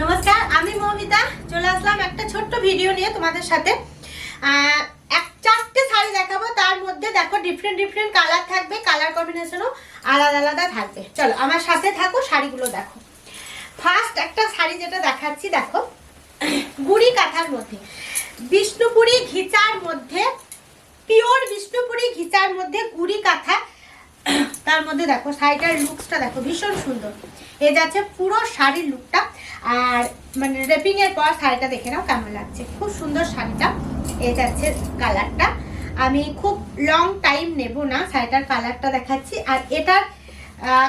নমস্কার, আমি মৌমিতা চলে আসলাম একটা ছোট্ট ভিডিও নিয়ে তোমাদের সাথে। চারটে শাড়ি দেখাবো, তার মধ্যে দেখো ডিফারেন্ট কালার থাকবে, কালার কম্বিনেশনও আলাদা আলাদা থাকবে। চলো আমার সাথে থাকো, শাড়িগুলো দেখো। ফার্স্ট একটা শাড়ি যেটা দেখাচ্ছি দেখো, গুড়ি কাঁথার মধ্যে, বিষ্ণুপুরি ঘিচার মধ্যে, পিওর বিষ্ণুপুরি ঘিচার মধ্যে গুড়ি কাঁথা। তার মধ্যে দেখো শাড়িটার লুকসটা দেখো, ভীষণ সুন্দর। এ যাচ্ছে পুরো শাড়ির লুকটা, আর মানে রেপিং এর পর শাড়িটা দেখে নাও কেমন লাগছে। খুব সুন্দর শাড়িটা। এ যাচ্ছে কালারটা, আমি খুব লং টাইম নেব না, শাড়িটার কালারটা দেখাচ্ছি। আর এটার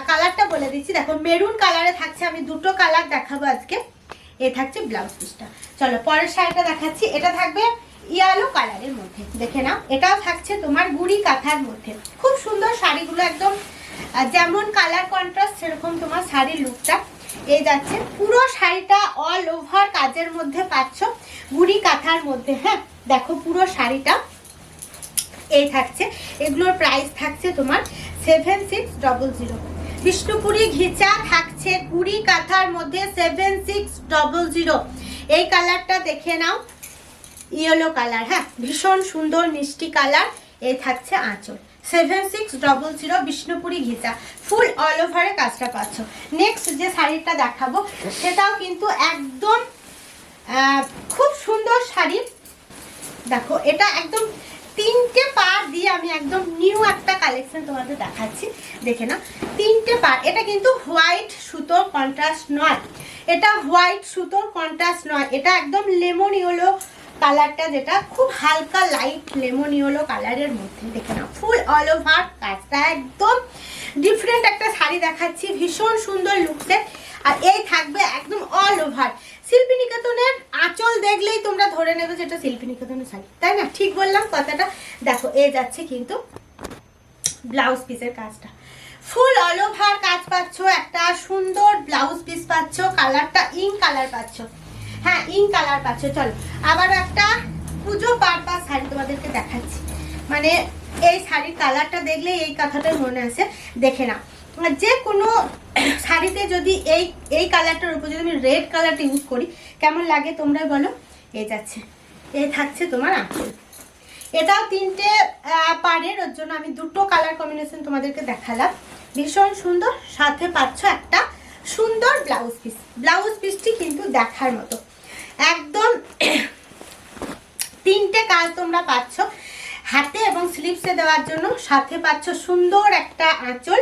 কালারটা বলে দিচ্ছি, দেখো মেরুন কালারে থাকছে। আমি দুটো কালার দেখাবো আজকে। এ থাকছে ব্লাউজ পিসটা। চলো পরের শাড়িটা দেখাচ্ছি, এটা থাকবে ইয়েলো কালারের মধ্যে, দেখে নাও। এটাও থাকছে তোমার গুড়ি কাঁথার মধ্যে। খুব সুন্দর শাড়িগুলো, একদম যেমন কালার কন্ট্রাস্ট সেরকম তোমার শাড়ির লুকটা। এই যাচ্ছে পুরো শাড়িটা অল ওভার কাজের মধ্যে পাচ্ছ, গুড়ি কাঁথার মধ্যে। হ্যাঁ দেখো পুরো শাড়িটা এই থাকছে। এগুলোর প্রাইস থাকছে তোমার 7600। বিষ্ণুপুরি ঘিচা থাকছে গুড়ি কাঁথার মধ্যে 7600। এই কালারটা দেখে নাও, ইয়েলো কালার। হ্যাঁ ভীষণ সুন্দর মিষ্টি কালার। এই থাকছে আঁচল। 7600 বিষ্ণুপুরি ঘিচা, ফুল অল ওভারে কাজটা পাচ্ছ। নেক্সট যে শাড়িটা দেখাবো সেটাও কিন্তু একদম খুব সুন্দর শাড়ি। দেখো এটা একদম তিনটে পার দিয়ে আমি একদম নিউ একটা কালেকশন তোমাদের দেখাচ্ছি, দেখে না। তিনটে পার, এটা কিন্তু হোয়াইট সুতোর কন্ট্রাস্ট নয়, এটা হোয়াইট সুতোর কন্ট্রাস্ট নয়, এটা একদম লেমন ইয়েলো কালারটা, যেটা খুব হালকা লাইট লেমন ইয়েলো কালারের মধ্যে, দেখে নাও। ফুল অল ওভার কাজটা, একদম ডিফারেন্ট একটা শাড়ি দেখাচ্ছি, ভীষণ সুন্দর লুকসে। আর এই থাকবে একদম অল ওভার। শিল্পী নিকেতনের আঁচল দেখলেই তোমরা ধরে নেবে যেটা শিল্পী নিকেতনের শাড়ি, তাই না? ঠিক বললাম কথাটা। দেখো এই যাচ্ছে কিন্তু ব্লাউজ পিসের কাজটা, ফুল অল ওভার কাজ পাচ্ছ, একটা সুন্দর ব্লাউজ পিস পাচ্ছ, কালারটা ইঙ্ক কালার পাচ্ছ। হ্যাঁ ইঙ্ক কালার পাচ্ছ। চলো আবার একটা পুজো পারপাস শাড়ি তোমাদেরকে দেখাচ্ছি। মানে এই শাড়ির কালারটা দেখলে এই কথাটাই মনে আসে, দেখে না। যে কোনো শাড়িতে যদি এই কালারটার উপর যদি আমি রেড কালারটা ইউজ করি কেমন লাগে তোমরা বলো। এই যাচ্ছে, এই থাকছে তোমার আঁচল। এটাও তিনটে পাড়ের, ওর জন্য আমি দুটো কালার কম্বিনেশন তোমাদেরকে দেখালাম। ভীষণ সুন্দর, সাথে পাচ্ছ একটা সুন্দর ব্লাউজ পিস। ব্লাউজ পিসটি কিন্তু দেখার মতো, একদম তিনটে কাজ তোমরা পাচ্ছ হাতে এবং স্লিভসে দেওয়ার জন্য। সাথে পাচ্ছ সুন্দর একটা আঁচল,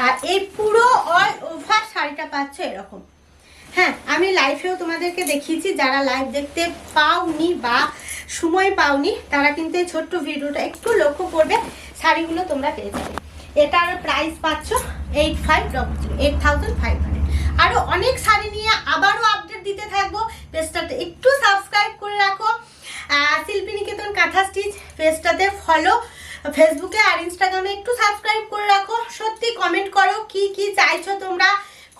আর এই পুরো অল ওভার শাড়িটা পাচ্ছ এরকম। হ্যাঁ আমি লাইভেও তোমাদেরকে দেখিয়েছি, যারা লাইভ দেখতে পাওনি বা সময় পাওনি তারা কিন্তু এই ছোট্ট ভিডিওটা একটু লক্ষ্য করবে, শাড়িগুলো তোমরা পেয়ে যাবে। এটার প্রাইস পাচ্ছ 8500। আরো অনেক শাড়ি নিয়ে আবারও আপডেট দিতে থাকবো। পেজটাতে একটু সাবস্ক্রাইব করে রাখো, শিল্পী নিকেতন কাঁথা স্টিচ পেজটাতে ফলো, ফেসবুকে আর ইনস্টাগ্রামে একটু সাবস্ক্রাইব করে রাখো। সত্যি কমেন্ট করো কি কি চাইছো তোমরা,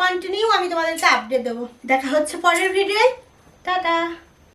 কন্টিনিউ আমি তোমাদেরকে আপডেট দেবো। দেখা হচ্ছে পরের ভিডিওয়। টাটা।